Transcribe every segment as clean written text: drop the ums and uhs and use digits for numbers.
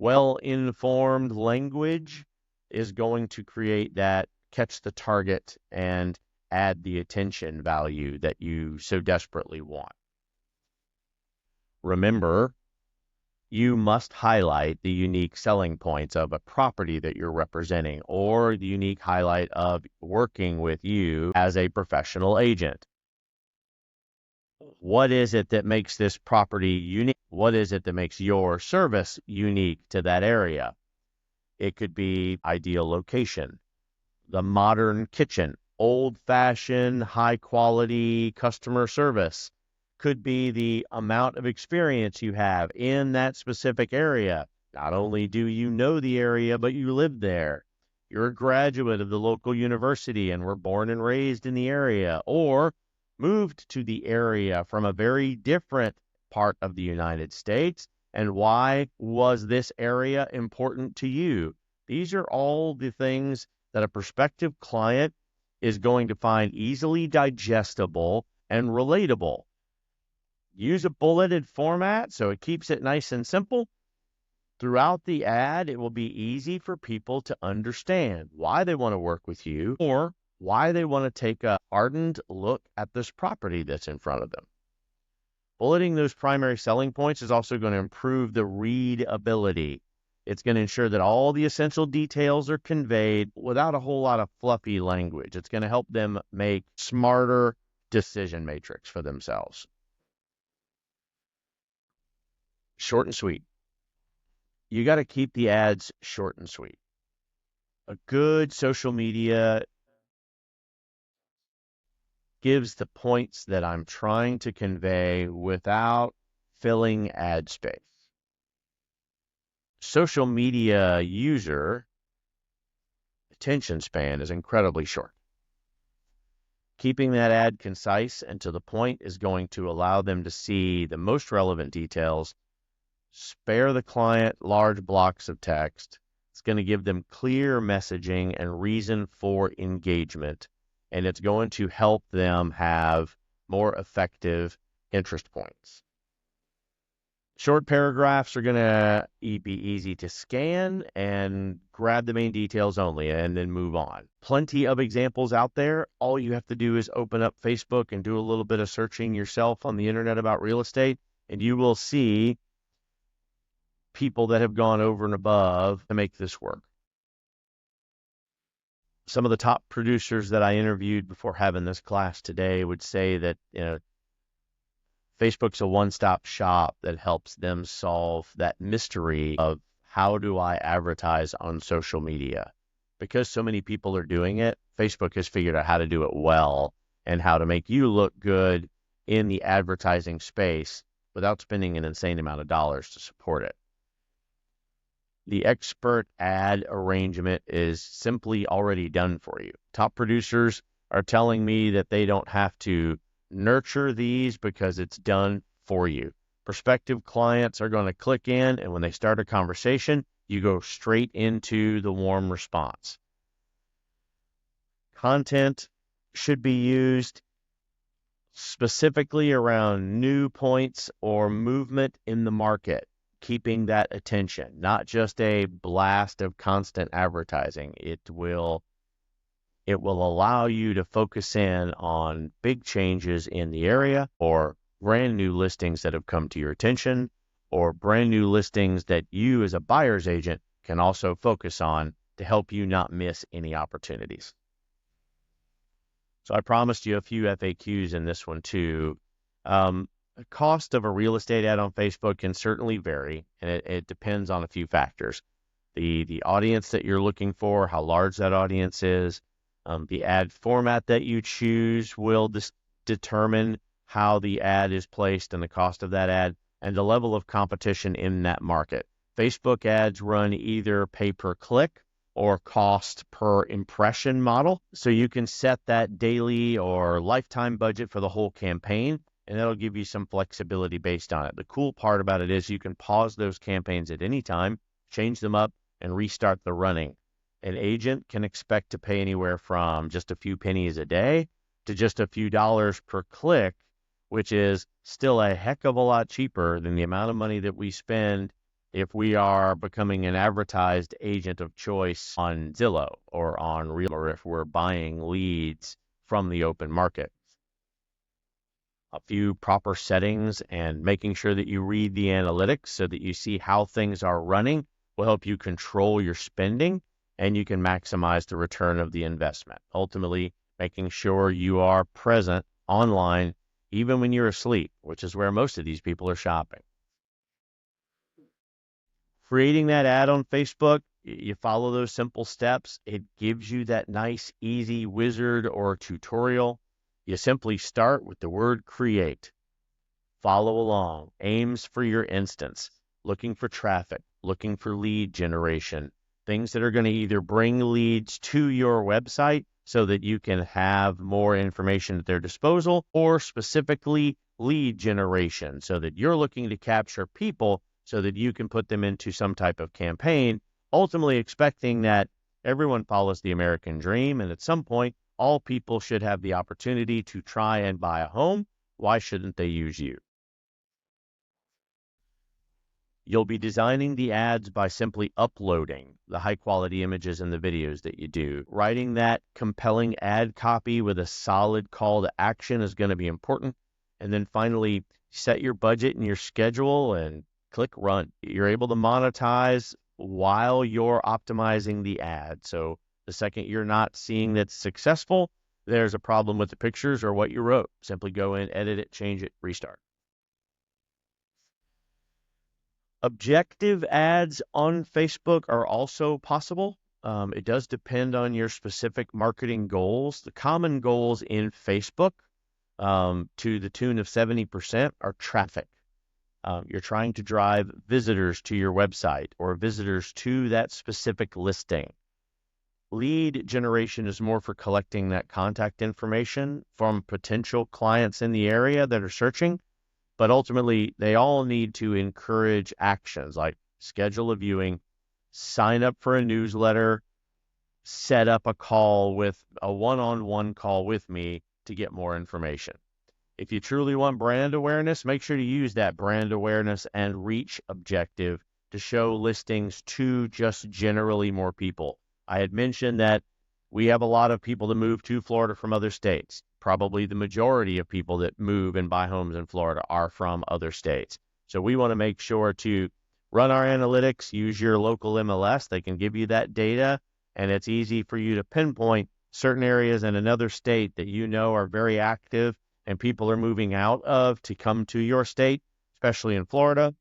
Well-informed language is going to create that catch the target and add the attention value that you so desperately want. Remember, you must highlight the unique selling points of a property that you're representing or the unique highlight of working with you as a professional agent. What is it that makes this property unique? What is it that makes your service unique to that area? It could be ideal location, the modern kitchen, old-fashioned, high-quality customer service. Could be the amount of experience you have in that specific area. Not only do you know the area, but you live there. You're a graduate of the local university and were born and raised in the area, or moved to the area from a very different part of the United States. And why was this area important to you? These are all the things that a prospective client is going to find easily digestible and relatable. Use a bulleted format so it keeps it nice and simple. Throughout the ad, it will be easy for people to understand why they want to work with you or why they want to take an ardent look at this property that's in front of them. Bulleting those primary selling points is also going to improve the readability. It's going to ensure that all the essential details are conveyed without a whole lot of fluffy language. It's going to help them make smarter decision matrix for themselves. Short and sweet. You got to keep the ads short and sweet. A good social media gives the points that I'm trying to convey without filling ad space. Social media user attention span is incredibly short. Keeping that ad concise and to the point is going to allow them to see the most relevant details, spare the client large blocks of text. It's going to give them clear messaging and reason for engagement, and it's going to help them have more effective interest points. Short paragraphs are going to be easy to scan and grab the main details only and then move on. Plenty of examples out there. All you have to do is open up Facebook and do a little bit of searching yourself on the internet about real estate, and you will see people that have gone over and above to make this work. Some of the top producers that I interviewed before having this class today would say that, Facebook's a one-stop shop that helps them solve that mystery of how do I advertise on social media? Because so many people are doing it, Facebook has figured out how to do it well and how to make you look good in the advertising space without spending an insane amount of dollars to support it. The expert ad arrangement is simply already done for you. Top producers are telling me that they don't have to nurture these because it's done for you. Prospective clients are going to click in, and when they start a conversation, you go straight into the warm response. Content should be used specifically around new points or movement in the market, keeping that attention, not just a blast of constant advertising. It will allow you to focus in on big changes in the area or brand new listings that have come to your attention or brand new listings that you as a buyer's agent can also focus on to help you not miss any opportunities. So I promised you a few FAQs in this one too. The cost of a real estate ad on Facebook can certainly vary, and it depends on a few factors. The audience that you're looking for, how large that audience is, the ad format that you choose will determine how the ad is placed and the cost of that ad and the level of competition in that market. Facebook ads run either pay per click or cost per impression model. So you can set that daily or lifetime budget for the whole campaign, and that'll give you some flexibility based on it. The cool part about it is you can pause those campaigns at any time, change them up, and restart the running. An agent can expect to pay anywhere from just a few pennies a day to just a few dollars per click, which is still a heck of a lot cheaper than the amount of money that we spend if we are becoming an advertised agent of choice on Zillow or on Real, or if we're buying leads from the open market. A few proper settings and making sure that you read the analytics so that you see how things are running will help you control your spending and you can maximize the return of the investment. Ultimately, making sure you are present online even when you're asleep, which is where most of these people are shopping. Creating that ad on Facebook, you follow those simple steps. It gives you that nice, easy wizard or tutorial. You simply start with the word create. Follow along. Aims for your instance. Looking for traffic. Looking for lead generation. Things that are going to either bring leads to your website so that you can have more information at their disposal, or specifically lead generation so that you're looking to capture people so that you can put them into some type of campaign, ultimately expecting that everyone follows the American dream, and at some point, all people should have the opportunity to try and buy a home. Why shouldn't they use you? You'll be designing the ads by simply uploading the high-quality images and the videos that you do. Writing that compelling ad copy with a solid call to action is going to be important. And then finally, set your budget and your schedule and click run. You're able to monetize while you're optimizing the ad. So the second you're not seeing that's successful, there's a problem with the pictures or what you wrote. Simply go in, edit it, change it, restart. Objective ads on Facebook are also possible. It does depend on your specific marketing goals. The common goals in Facebook, to the tune of 70%, are traffic. You're trying to drive visitors to your website or visitors to that specific listing. Lead generation is more for collecting that contact information from potential clients in the area that are searching, but ultimately they all need to encourage actions like schedule a viewing, sign up for a newsletter, set up a call with a one-on-one call with me to get more information. If you truly want brand awareness, make sure to use that brand awareness and reach objective to show listings to just generally more people. I had mentioned that we have a lot of people that move to Florida from other states. Probably the majority of people that move and buy homes in Florida are from other states. So we want to make sure to run our analytics, use your local MLS. They can give you that data, and it's easy for you to pinpoint certain areas in another state that you know are very active and people are moving out of to come to your state, especially in Florida.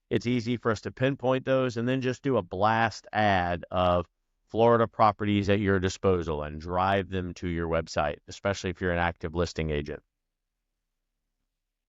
It's easy for us to pinpoint those and then just do a blast ad of Florida properties at your disposal and drive them to your website, especially if you're an active listing agent.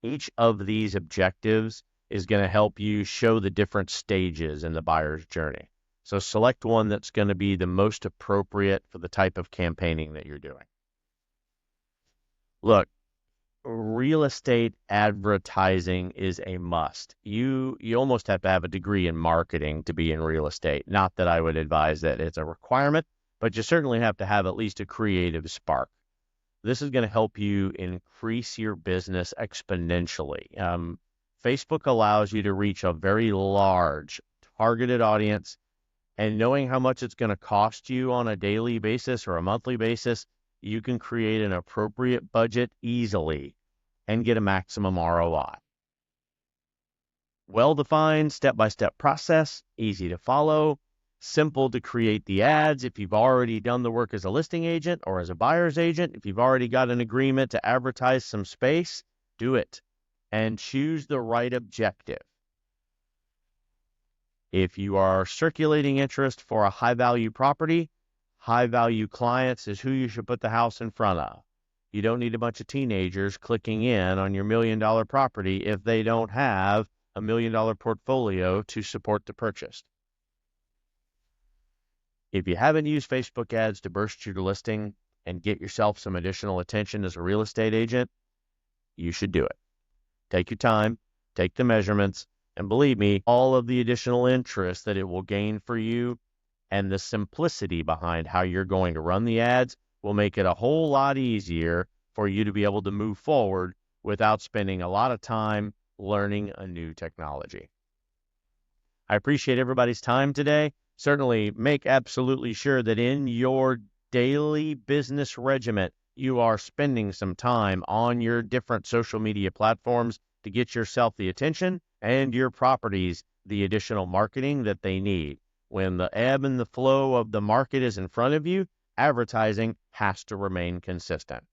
Each of these objectives is going to help you show the different stages in the buyer's journey. So select one that's going to be the most appropriate for the type of campaigning that you're doing. Look, real estate advertising is a must. You almost have to have a degree in marketing to be in real estate. Not that I would advise that it's a requirement, but you certainly have to have at least a creative spark. This is going to help you increase your business exponentially. Facebook allows you to reach a very large targeted audience, and knowing how much it's going to cost you on a daily basis or a monthly basis, you can create an appropriate budget easily and get a maximum ROI. Well-defined, step-by-step process, easy to follow, simple to create the ads. If you've already done the work as a listing agent or as a buyer's agent, if you've already got an agreement to advertise some space, do it and choose the right objective. If you are circulating interest for a high-value property, high-value clients is who you should put the house in front of. You don't need a bunch of teenagers clicking in on your $1 million property if they don't have a $1 million portfolio to support the purchase. If you haven't used Facebook ads to burst your listing and get yourself some additional attention as a real estate agent, you should do it. Take your time, take the measurements, and believe me, all of the additional interest that it will gain for you and the simplicity behind how you're going to run the ads will make it a whole lot easier for you to be able to move forward without spending a lot of time learning a new technology. I appreciate everybody's time today. Certainly make absolutely sure that in your daily business regimen, you are spending some time on your different social media platforms to get yourself the attention and your properties the additional marketing that they need. When the ebb and the flow of the market is in front of you, advertising has to remain consistent.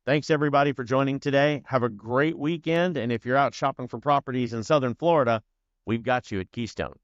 Thanks everybody for joining today. Have a great weekend. And if you're out shopping for properties in Southern Florida, we've got you at Keystone.